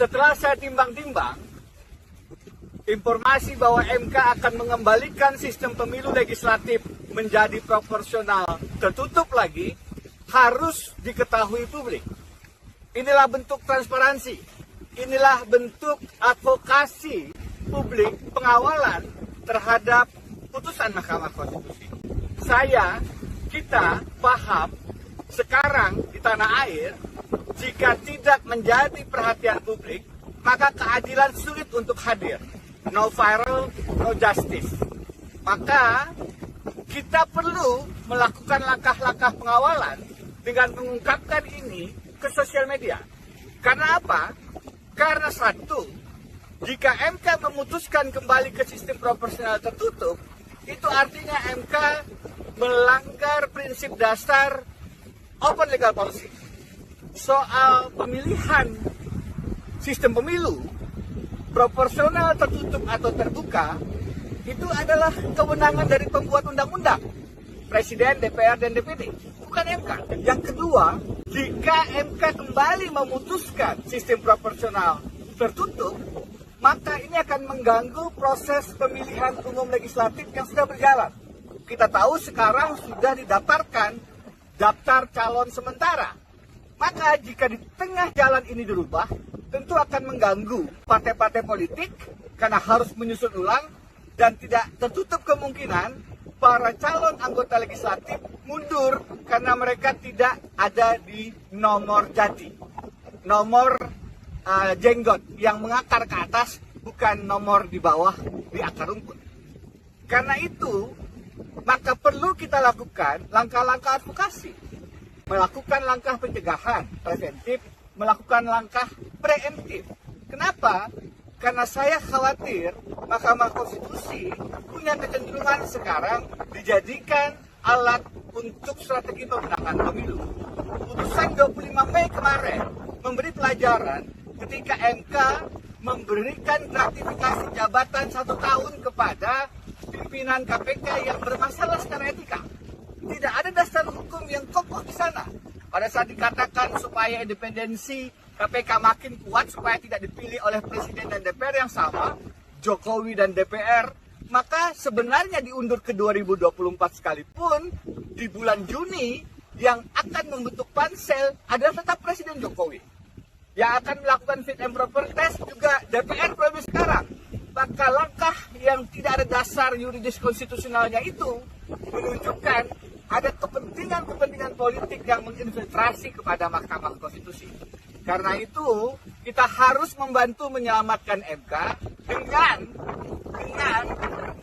Setelah saya timbang-timbang, informasi bahwa MK akan mengembalikan sistem pemilu legislatif menjadi proporsional tertutup lagi harus diketahui publik. Inilah bentuk transparansi, inilah bentuk advokasi publik pengawalan terhadap putusan Mahkamah Konstitusi. Kita paham sekarang di tanah air, jika tidak menjadi perhatian publik, maka keadilan sulit untuk hadir. No viral, no justice. Maka kita perlu melakukan langkah-langkah pengawalan dengan mengungkapkan ini ke sosial media. Karena apa? Karena satu, jika MK memutuskan kembali ke sistem proporsional tertutup, itu artinya MK melanggar prinsip dasar open legal policy. Soal pemilihan sistem pemilu, proporsional tertutup atau terbuka, itu adalah kewenangan dari pembuat undang-undang, Presiden, DPR, dan DPD, bukan MK. Yang kedua, jika MK kembali memutuskan sistem proporsional tertutup, maka ini akan mengganggu proses pemilihan umum legislatif yang sudah berjalan. Kita tahu sekarang sudah didaftarkan daftar calon sementara. Maka jika di tengah jalan ini dirubah, tentu akan mengganggu partai-partai politik karena harus menyusun ulang dan tidak tertutup kemungkinan para calon anggota legislatif mundur karena mereka tidak ada di nomor jadi, nomor jenggot yang mengakar ke atas, bukan nomor di bawah di akar rumput. Karena itu, maka perlu kita lakukan langkah-langkah advokasi, melakukan langkah pencegahan preventif, melakukan langkah preemptif. Kenapa? Karena saya khawatir Mahkamah Konstitusi punya kecenderungan sekarang dijadikan alat untuk strategi pemenangan pemilu. Putusan 25 Mei kemarin memberi pelajaran ketika MK memberikan gratifikasi jabatan 1 tahun kepada pimpinan KPK yang bermasalah secara etika. Tidak ada dasar hukum yang kokoh di sana. Pada saat dikatakan supaya independensi KPK makin kuat, supaya tidak dipilih oleh Presiden dan DPR yang sama, Jokowi dan DPR, maka sebenarnya diundur ke 2024 sekalipun, di bulan Juni yang akan membentuk pansel adalah tetap Presiden Jokowi. Yang akan melakukan fit and proper test juga DPR periode sekarang. Maka langkah yang tidak ada dasar yuridis konstitusionalnya itu menunjukkan ada kepentingan-kepentingan politik yang menginfiltrasi kepada Mahkamah Konstitusi. Karena itu, kita harus membantu menyelamatkan MK dengan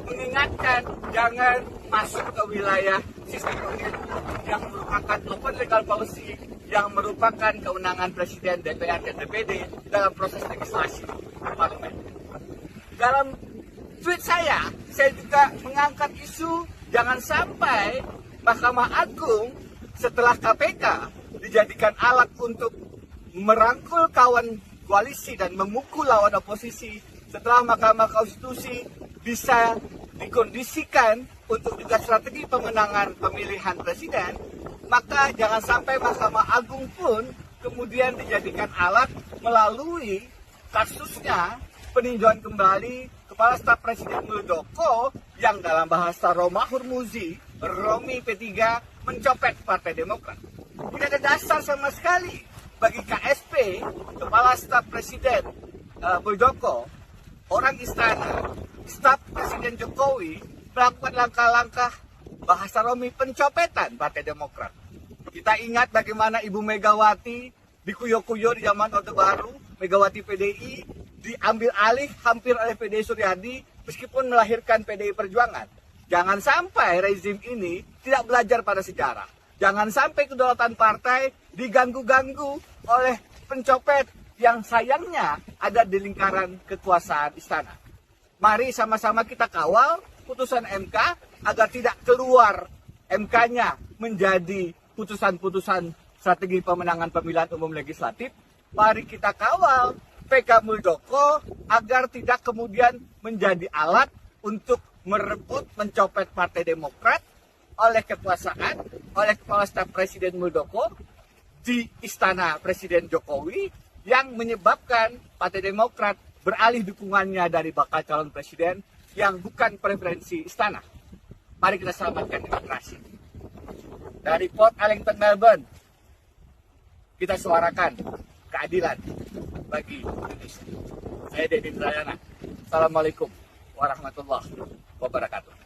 mengingatkan jangan masuk ke wilayah sistem pemilu yang merupakan open legal policy, yang merupakan kewenangan Presiden, DPR, dan DPD dalam proses legislasi parlemen. Dalam tweet saya juga mengangkat isu jangan sampai Mahkamah Agung setelah KPK dijadikan alat untuk merangkul kawan koalisi dan memukul lawan oposisi, setelah Mahkamah Konstitusi bisa dikondisikan untuk juga strategi pemenangan pemilihan presiden, maka jangan sampai Mahkamah Agung pun kemudian dijadikan alat melalui kasusnya peninjauan kembali Kepala Staf Presiden Muldoko yang dalam bahasa Romahur Muzi, Romi P3, mencopet Partai Demokrat. Tidak ada dasar sama sekali bagi KSP, Kepala Staf Presiden Muldoko, orang istana, staf Presiden Jokowi, melakukan langkah-langkah bahasa Romi pencopetan Partai Demokrat. Kita ingat bagaimana Ibu Megawati dikuyo-kuyo di zaman Orde Baru, Megawati PDI, diambil alih hampir oleh PDI Suryadi meskipun melahirkan PDI Perjuangan. Jangan sampai rezim ini tidak belajar pada sejarah. Jangan sampai kedaulatan partai diganggu-ganggu oleh pencopet yang sayangnya ada di lingkaran kekuasaan istana. Mari sama-sama kita kawal putusan MK agar tidak keluar MK-nya menjadi putusan-putusan strategi pemenangan pemilihan umum legislatif. Mari kita kawal PK Muldoko agar tidak kemudian menjadi alat untuk merebut, mencopet Partai Demokrat oleh kekuasaan, oleh Kepala Staf Presiden Muldoko di istana Presiden Jokowi yang menyebabkan Partai Demokrat beralih dukungannya dari bakal calon presiden yang bukan preferensi istana. Mari kita selamatkan demokrasi. Dari Port Ellington, Melbourne, kita suarakan keadilan bagi Indonesia. Saya Deddy Indrayana. Assalamualaikum warahmatullahi wabarakatuh.